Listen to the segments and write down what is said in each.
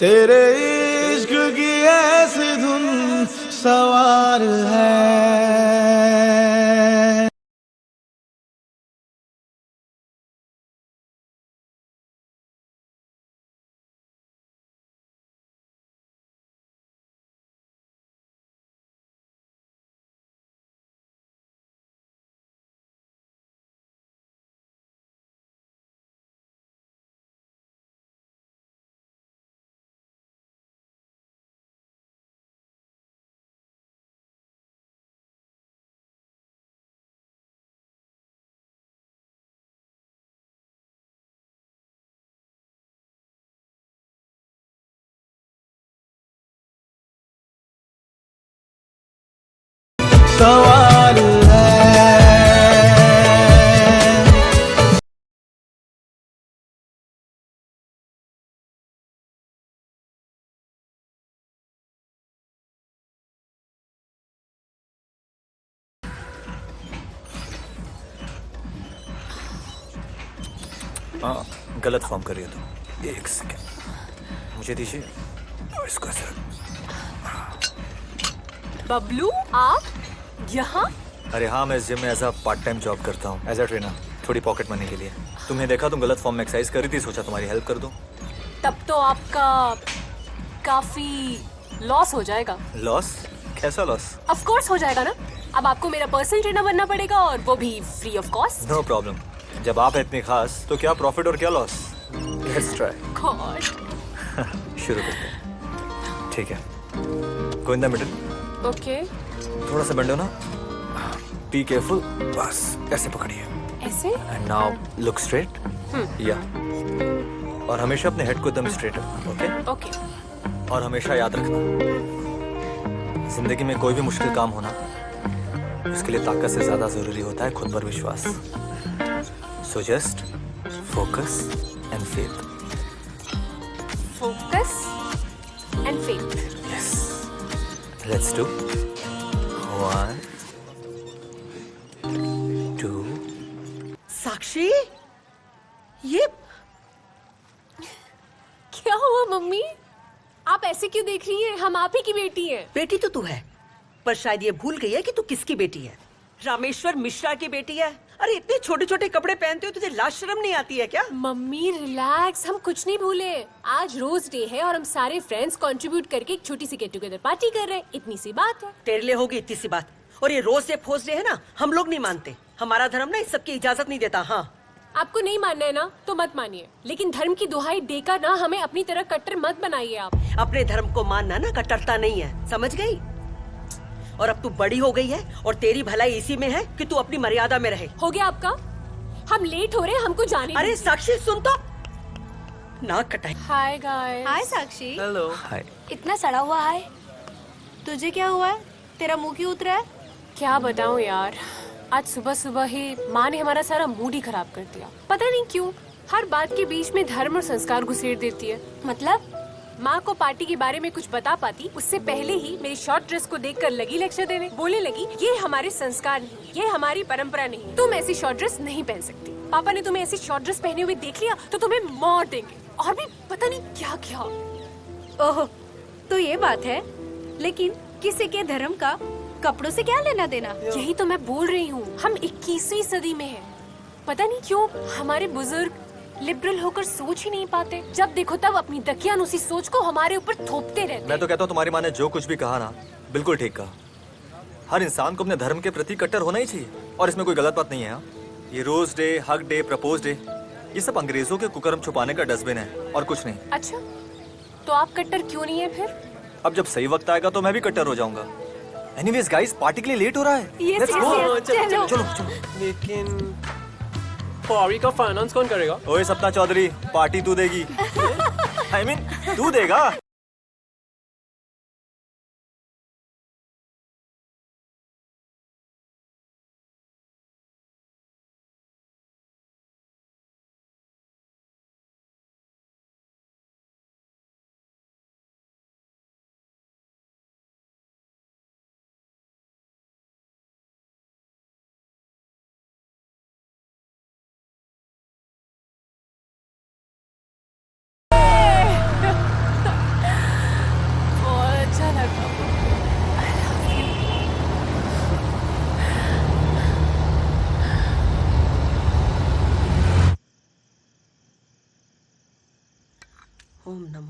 तेरे इश्क की ऐसी धुन सवार है। सवाल है। हाँ, गलत फॉर्म कर रही हो तुम। एक सेकेंड मुझे दीजिए और इसको ऐसे बबलू, आप यहाँ? अरे हाँ, मैं इस जिम में as a part time job करता हूँ एज अ ट्रेनर, थोड़ी पॉकेट मनी के लिए। तुमने देखा तुम गलत फॉर्म में एक्सरसाइज कर रही थी, सोचा तुम्हारी हेल्प कर दूँ। तब तो आपका काफी लॉस हो जाएगा। लॉस? कैसा लॉस? ऑफ कोर्स हो जाएगा ना। अब आपको मेरा पर्सनल ट्रेनर बनना पड़ेगा और वो भी free of cost. No problem. जब आप इतनी खास तो क्या प्रॉफिट और क्या लॉस। Let's try. गॉड। शुरू करते हैं। ठीक है, गो इन द मिडिल। ओके। थोड़ा सा बेंड हो ना, बी केयरफुल। बस ऐसे पकड़िए ऐसे? And now look straight. या और हमेशा अपने हेड को एकदम स्ट्रेट रखना। Okay okay. और हमेशा याद रखना, जिंदगी में कोई भी मुश्किल काम होना उसके लिए ताकत से ज्यादा जरूरी होता है खुद पर विश्वास। So just focus and faith. Focus and faith. Yes, let's do 1 2। साक्षी, ये क्या हुआ मम्मी? आप ऐसे क्यों देख रही हैं? हम आप ही की बेटी हैं। बेटी तो तू है, पर शायद ये भूल गई है कि तू किसकी बेटी है। रामेश्वर मिश्रा की बेटी है। अरे इतने छोटे छोटे कपड़े पहनते हो, तुझे लाज शर्म नहीं आती है क्या? मम्मी रिलैक्स, हम कुछ नहीं भूले। आज रोज डे है और हम सारे फ्रेंड्स कंट्रीब्यूट करके एक छोटी सी गेट टुगेदर पार्टी कर रहे हैं। इतनी सी बात है। तेरे लिए होगी इतनी सी बात। और ये रोज डे फोज डे है ना, हम लोग नहीं मानते। हमारा धर्म ना इस सब की इजाजत नहीं देता। हाँ, आपको नहीं मानना है ना तो मत मानिए, लेकिन धर्म की दुहाई देकर ना हमें अपनी तरह कट्टर मत बनाइए आप। अपने धर्म को मानना ना कट्टरता नहीं है, समझ गई? और अब तू बड़ी हो गई है और तेरी भलाई इसी में है कि तू अपनी मर्यादा में रहे। हो गया आपका? हम लेट हो रहे हैं, हमको जाने अरे साक्षी सुन तो, नाक कटाई। Hi guys. Hi Sakshi. Hello. Hi. इतना सड़ा हुआ है, तुझे क्या हुआ है? तेरा मुंह क्यों उतरा है? क्या बताऊं यार, आज सुबह सुबह ही माँ ने हमारा सारा मूड ही खराब कर दिया। पता नहीं क्यों हर बात के बीच में धर्म और संस्कार घुसेड़ देती है। मतलब? माँ को पार्टी के बारे में कुछ बता पाती उससे पहले ही मेरी शॉर्ट ड्रेस को देखकर लगी लेक्चर देने। बोलने लगी ये हमारे संस्कार नहीं, ये हमारी परंपरा नहीं, तुम ऐसी शॉर्ट ड्रेस नहीं पहन सकती। पापा ने तुम्हें ऐसी शॉर्ट ड्रेस पहने हुए देख लिया तो तुम्हें मार देंगे। और भी पता नहीं क्या क्या। ओह, तो ये बात है। लेकिन किसी के धर्म का कपड़ों से क्या लेना देना? यही तो मैं बोल रही हूँ, हम 21वीं सदी में हैं। पता नहीं क्यों हमारे बुजुर्ग लिबरल होकर सोच ही नहीं पाते। जब देखो तब अपनी दकियान उसी सोच को हमारे ऊपर थोपते रहते। मैं तो कहता हूँ तुम्हारी माँ ने जो कुछ भी कहा ना, बिल्कुल ठीक कहा। हर इंसान को अपने धर्म के प्रति कट्टर होना ही चाहिए और इसमें कोई गलत बात नहीं है। हाँ? ये rose day, hug day, propose day, ये सब अंग्रेजों के कुकर्म छुपाने का डस्टबिन है और कुछ नहीं। अच्छा, तो आप कट्टर क्यों नहीं है फिर? अब जब सही वक्त आएगा तो मैं भी कट्टर हो जाऊंगा। एनीवेज गाइस, पार्टी के लिए लेट हो रहा है। Yes, Let's yes, go। yes, चलो। चलो चलो। लेकिन पारी का फाइनेंस कौन करेगा? ओए सपना चौधरी, पार्टी तू देगी। I mean, तू देगा।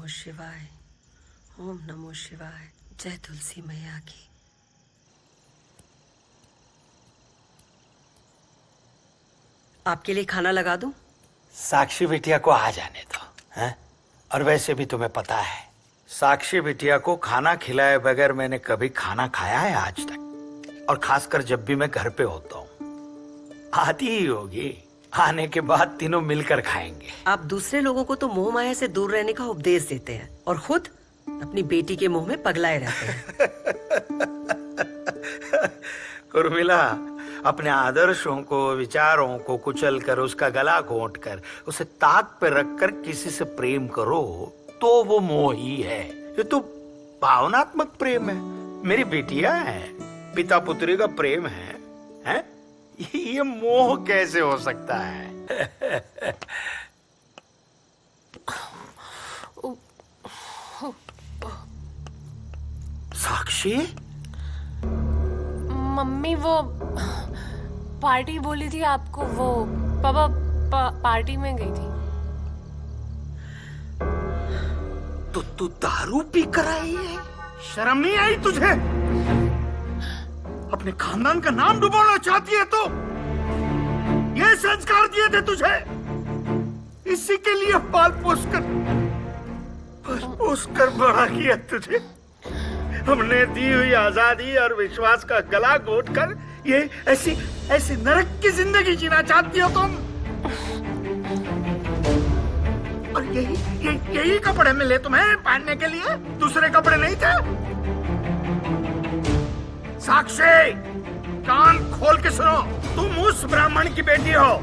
शिवाय, ओम नमो शिवाय। जय तुलसी मैया की। आपके लिए खाना लगा दूं? साक्षी बिटिया को आ जाने दो, हैं? और वैसे भी तुम्हें पता है, साक्षी बिटिया को खाना खिलाए बगैर मैंने कभी खाना खाया है आज तक, और खासकर जब भी मैं घर पे होता हूँ। आती ही होगी, आने के बाद तीनों मिलकर खाएंगे। आप दूसरे लोगों को तो मोह माया से दूर रहने का उपदेश देते हैं और खुद अपनी बेटी के मोह में पगलाए रहते हैं। उर्मिला, अपने आदर्शों को, विचारों को कुचल कर, उसका गला घोंट कर, उसे ताक पे रखकर किसी से प्रेम करो तो वो मोह ही है। ये तो भावनात्मक प्रेम है। मेरी बेटियां है, पिता पुत्री का प्रेम है, हैं? ये मोह कैसे हो सकता है? साक्षी, मम्मी वो पार्टी बोली थी आपको, वो पापा पार्टी में गई थी। तो तू दारू पी कर आई है? शर्म नहीं आई तुझे? अपने खानदान का नाम डुबोना चाहती है तो? ये संस्कार दिए थे तुझे, इसी के लिए पाल पोस कर बड़ा किया तुझे। हमने दी हुई आजादी और विश्वास का गला घोट कर ये ऐसी नरक की जिंदगी जीना चाहती हो तुम? और यही कपड़े मिले तुम्हें पहनने के लिए? दूसरे कपड़े नहीं थे? साक्षी, कान खोल के सुनो, तुम उस ब्राह्मण की बेटी हो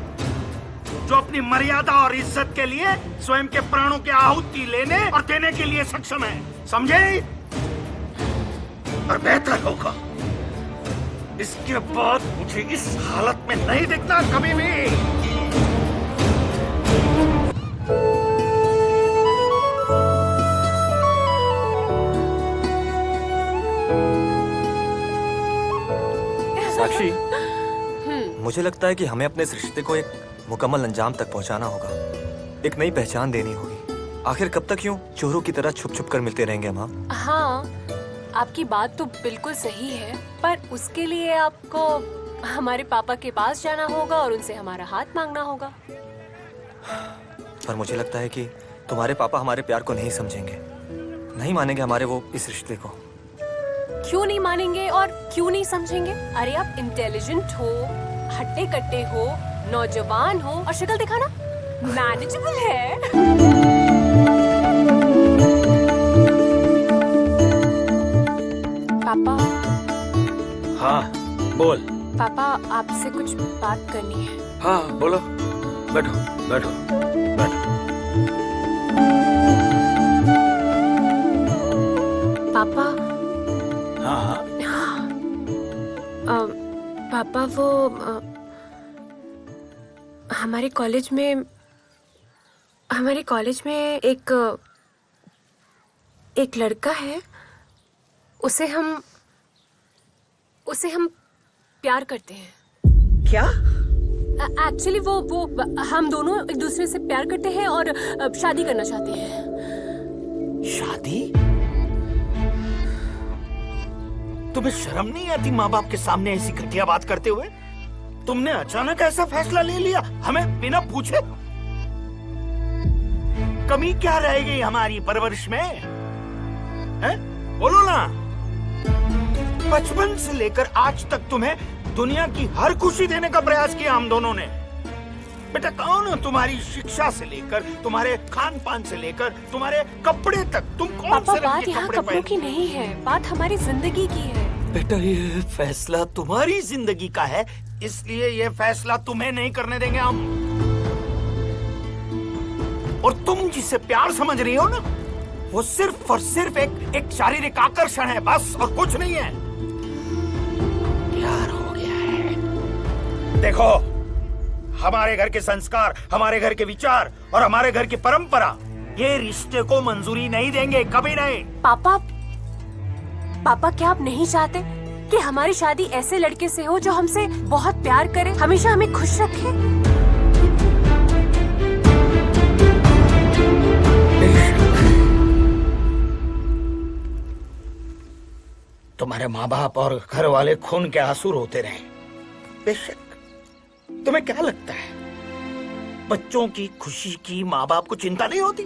जो अपनी मर्यादा और इज्जत के लिए स्वयं के प्राणों की आहुति लेने और देने के लिए सक्षम है, समझे? और बेहतर होगा इसके बाद मुझे इस हालत में नहीं दिखना कभी भी। साक्षी, मुझे लगता है कि हमें अपने इस रिश्ते को एक मुकम्मल अंजाम तक पहुंचाना होगा, एक नई पहचान देनी होगी। आखिर कब तक यूं चोरों की तरह छुप छुप कर मिलते रहेंगे हम? हाँ, आपकी बात तो बिल्कुल सही है, पर उसके लिए आपको हमारे पापा के पास जाना होगा और उनसे हमारा हाथ मांगना होगा। पर मुझे लगता है कि तुम्हारे पापा हमारे प्यार को नहीं समझेंगे, नहीं मानेंगे हमारे वो इस रिश्ते को। क्यों नहीं मानेंगे और क्यों नहीं समझेंगे? अरे आप इंटेलिजेंट हो, हट्टे कट्टे हो, नौजवान हो और शक्ल दिखाना मैनेजेबल है। पापा। हाँ बोल। पापा, आपसे कुछ बात करनी है। हाँ बोलो, बैठो बैठो बैठो। पापा। हाँ पापा, वो हमारे कॉलेज में एक लड़का है, उसे हम प्यार करते हैं। क्या? एक्चुअली वो हम दोनों एक दूसरे से प्यार करते हैं और शादी करना चाहते हैं। शादी? तुम्हें शर्म नहीं आती माँ बाप के सामने ऐसी घटिया बात करते हुए? तुमने अचानक ऐसा फैसला ले लिया हमें बिना पूछे? कमी क्या रहेगी हमारी परवरिश में? हैं? बोलो ना। बचपन से लेकर आज तक तुम्हें दुनिया की हर खुशी देने का प्रयास किया हम दोनों ने। बेटा कौन, तुम्हारी शिक्षा से लेकर, तुम्हारे खान पान से लेकर, तुम्हारे कपड़े तक, तुम कौन पापा, से रंग बात के यहाँ कपड़े कपड़ों की नहीं है, बात हमारी जिंदगी की है। बेटा ये फैसला तुम्हारी जिंदगी का है, इसलिए ये फैसला तुम्हें नहीं करने देंगे हम। और तुम जिसे प्यार समझ रही हो ना, वो सिर्फ और सिर्फ एक शारीरिक आकर्षण है, बस और कुछ नहीं है। प्यार हो गया है। देखो, हमारे घर के संस्कार, हमारे घर के विचार और हमारे घर की परंपरा ये रिश्ते को मंजूरी नहीं देंगे, कभी नहीं। पापा, क्या आप नहीं चाहते कि हमारी शादी ऐसे लड़के से हो जो हमसे बहुत प्यार करे, हमेशा हमें खुश रखे? तुम्हारे माँ बाप और घर वाले खून के आंसू रोते रहे, बेशक तुम्हें क्या लगता है बच्चों की खुशी की माँ बाप को चिंता नहीं होती?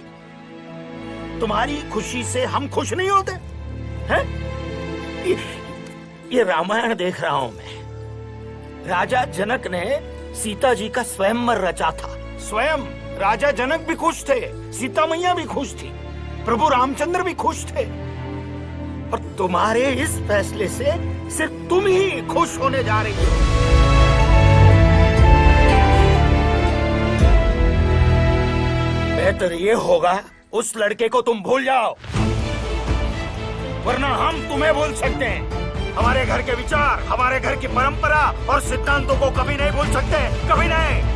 तुम्हारी खुशी से हम खुश नहीं होते हैं? ये रामायण देख रहा हूं मैं। राजा जनक ने सीता जी का स्वयंवर रचा था। स्वयं राजा जनक भी खुश थे, सीता मैया भी खुश थी, प्रभु रामचंद्र भी खुश थे। और तुम्हारे इस फैसले से सिर्फ तुम ही खुश होने जा रही हो। बेहतर ये होगा उस लड़के को तुम भूल जाओ, वरना हम तुम्हें भूल सकते हैं। हमारे घर के विचार, हमारे घर की परंपरा और सिद्धांतों को कभी नहीं भूल सकते, कभी नहीं।